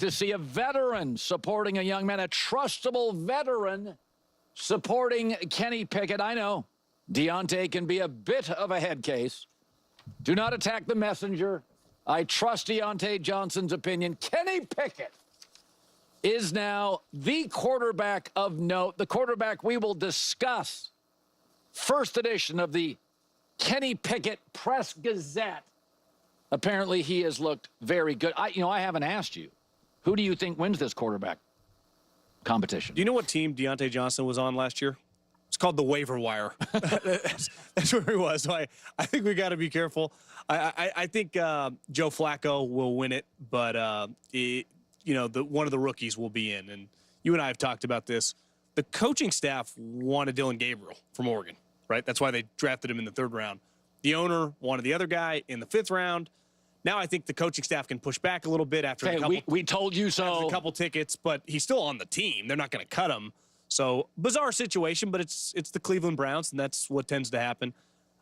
to see a veteran supporting a young man, a trustable veteran supporting Kenny Pickett. I know Deontay can be a bit of a head case. Do not attack the messenger. I trust Deontay Johnson's opinion. Kenny Pickett is now the quarterback of note, the quarterback we will discuss. First edition of the Kenny Pickett Press Gazette. Apparently, he has looked very good. I haven't asked you. Who do you think wins this quarterback competition? Do you know what team Deontay Johnson was on last year? It's called the waiver wire. That's where he was. So I think we got to be careful. I think Joe Flacco will win it, but one of the rookies will be in. And you and I have talked about this. The coaching staff wanted Dylan Gabriel from Oregon, right? That's why they drafted him in the 3rd round. The owner wanted the other guy in the 5th round. Now I think the coaching staff can push back a little bit after a couple. We told you so. A couple tickets, but he's still on the team. They're not going to cut him. So bizarre situation, but it's the Cleveland Browns, and that's what tends to happen.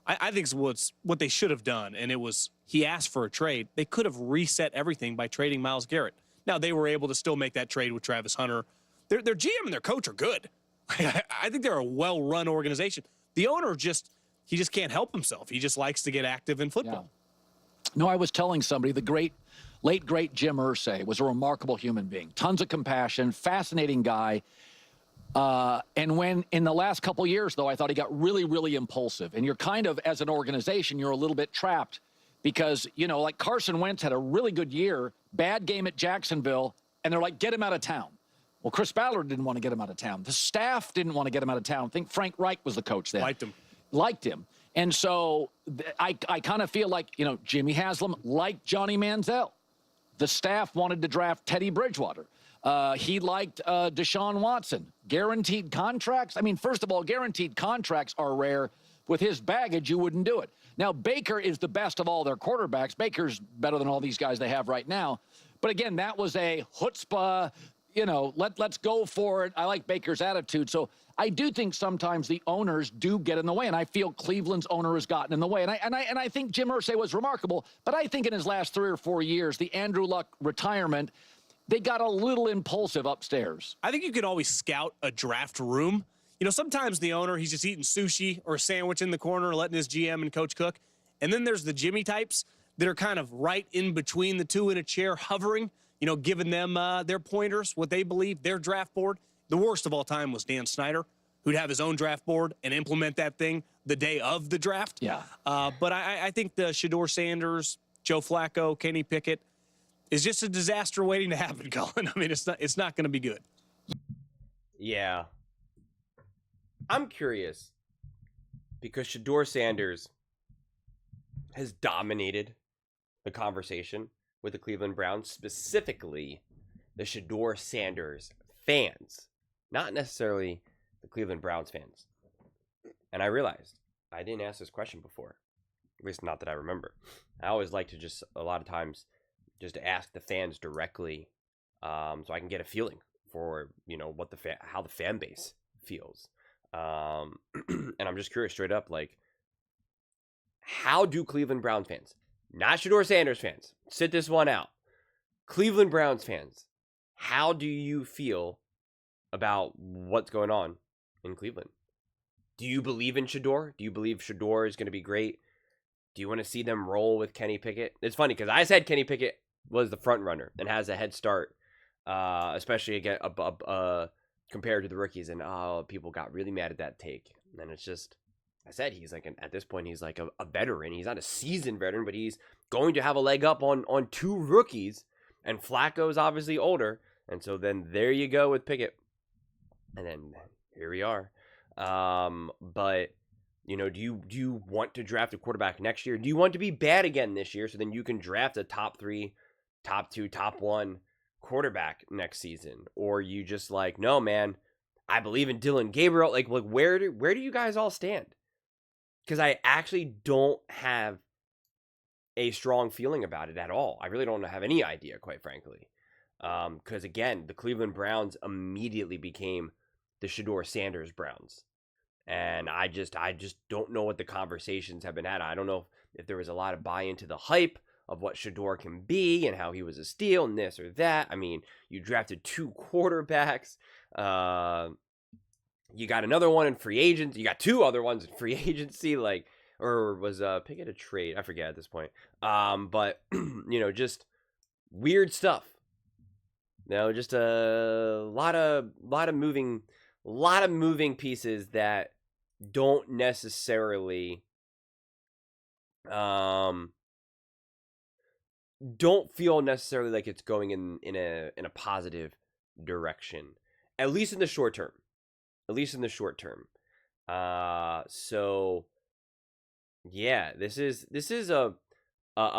I think it's what they should have done, and it was he asked for a trade. They could have reset everything by trading Myles Garrett. Now they were able to still make that trade with Travis Hunter. Their GM and their coach are good. I think they're a well-run organization. The owner he just can't help himself. He just likes to get active in football. Yeah. No, I was telling somebody the late great Jim Irsay was a remarkable human being. Tons of compassion, fascinating guy. And when in the last couple years, though, I thought he got really, really impulsive. And you're kind of, as an organization, you're a little bit trapped because, like Carson Wentz had a really good year, bad game at Jacksonville, and they're like, get him out of town. Well, Chris Ballard didn't want to get him out of town. The staff didn't want to get him out of town. I think Frank Reich was the coach then. Liked him. And so I kind of feel like, Jimmy Haslam liked Johnny Manziel. The staff wanted to draft Teddy Bridgewater. He liked Deshaun Watson. Guaranteed contracts. I mean, first of all, guaranteed contracts are rare. With his baggage, you wouldn't do it. Now, Baker is the best of all their quarterbacks. Baker's better than all these guys they have right now. But again, that was a chutzpah, let's go for it. I like Baker's attitude. So I do think sometimes the owners do get in the way, and I feel Cleveland's owner has gotten in the way. And I think Jim Irsay was remarkable, but I think in his last 3 or 4 years, the Andrew Luck retirement, they got a little impulsive upstairs. I think you could always scout a draft room. Sometimes the owner, he's just eating sushi or a sandwich in the corner, letting his GM and coach cook. And then there's the Jimmy types that are kind of right in between the two in a chair, hovering, giving them their pointers, what they believe, their draft board. The worst of all time was Dan Snyder, who'd have his own draft board and implement that thing the day of the draft. Yeah. But I think the Shedeur Sanders, Joe Flacco, Kenny Pickett is just a disaster waiting to happen, Colin. I mean, it's not going to be good. Yeah. I'm curious because Shedeur Sanders has dominated the conversation with the Cleveland Browns, specifically the Shedeur Sanders fans, not necessarily the Cleveland Browns fans. And I realized I didn't ask this question before, at least not that I remember. I always like to just a lot of times just to ask the fans directly, so I can get a feeling for what how the fan base feels. And I'm just curious straight up, like, how do Cleveland Browns fans, not Shedeur Sanders fans, sit this one out, Cleveland Browns fans, how do you feel about what's going on in Cleveland? Do you believe in Shedeur? Do you believe Shedeur is going to be great? Do you want to see them roll with Kenny Pickett? It's funny because I said Kenny Pickett was the front runner and has a head start, especially again compared to the rookies, and people got really mad at that take. And then it's just, I said he's like at this point he's like a veteran. He's not a seasoned veteran, but he's going to have a leg up on 2 rookies, and Flacco's obviously older, and so then there you go with Pickett, and then here we are. But do you want to draft a quarterback next year? Do you want to be bad again this year so then you can draft a top 3, top 2, top 1 quarterback next season? Or you just like, no, man, I believe in Dylan Gabriel. Like where do you guys all stand? Because I actually don't have a strong feeling about it at all. I really don't have any idea, quite frankly. Because again, the Cleveland Browns immediately became the Shedeur Sanders Browns. And I just don't know what the conversations have been had. I don't know if there was a lot of buy-in to the hype of what Shador can be and how he was a steal and this or that. I mean, you drafted 2 quarterbacks. You got another one in free agents. You got 2 other ones in free agency. Like, or was Pickett a trade? I forget at this point. But just weird stuff. Just a lot of moving pieces that don't necessarily don't feel necessarily like it's going in a positive direction, at least in the short term. So yeah, this is a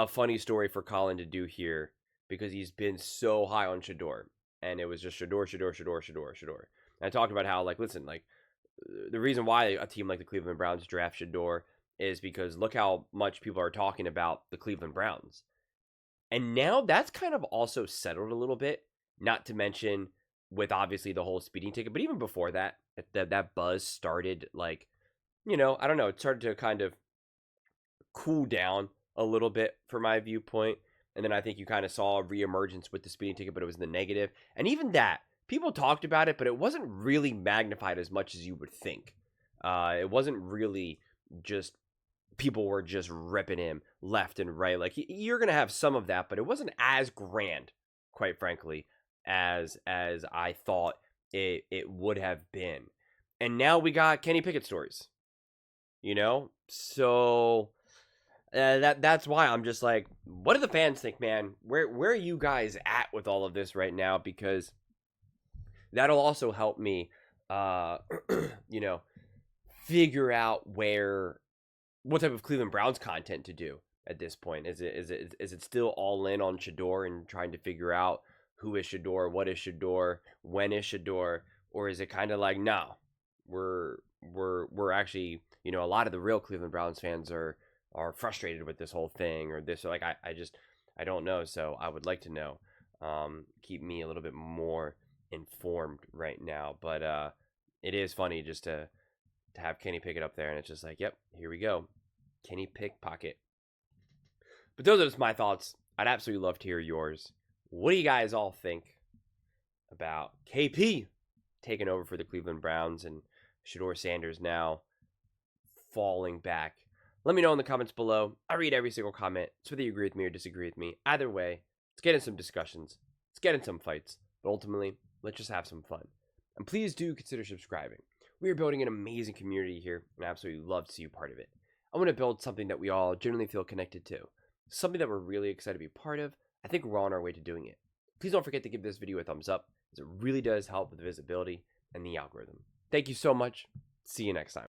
funny story for Colin to do here, because he's been so high on Shador, and it was just Shador. And I talked about how, like, listen, like, the reason why a team like the Cleveland Browns draft Shador is because look how much people are talking about the Cleveland Browns. And now that's kind of also settled a little bit, not to mention with obviously the whole speeding ticket, but even before that, that buzz started, like, I don't know, it started to kind of cool down a little bit from my viewpoint. And then I think you kind of saw a reemergence with the speeding ticket, but it was in the negative. And even that, people talked about it, but it wasn't really magnified as much as you would think. It wasn't really just people were just ripping him left and right. Like, you're going to have some of that, but it wasn't as grand, quite frankly, as I thought it would have been. And now we got Kenny Pickett stories, so that's why I'm just like, what do the fans think, man? Where are you guys at with all of this right now? Because that'll also help me figure out what type of Cleveland Browns content to do at this point. Is it still all in on Shador and trying to figure out who is Shador, what is Shador, when is Shador, or is it kind of like, no, we're actually, a lot of the real Cleveland Browns fans are frustrated with this whole thing, or this, like, I don't know. So I would like to know. Keep me a little bit more informed right now. But it is funny just to have Kenny Pickett up there, and it's just like, yep, here we go, Kenny Pickpocket. But those are just my thoughts. I'd absolutely love to hear yours. What do you guys all think about KP taking over for the Cleveland Browns and Shador Sanders now falling back? Let me know in the comments below. I read every single comment, so whether you agree with me or disagree with me, either way, let's get in some discussions. Let's get in some fights. But ultimately, let's just have some fun. And please do consider subscribing. We are building an amazing community here, and I absolutely love to see you part of it. I want to build something that we all genuinely feel connected to. Something that we're really excited to be part of. I think we're on our way to doing it. Please don't forget to give this video a thumbs up, as it really does help with the visibility and the algorithm. Thank you so much. See you next time.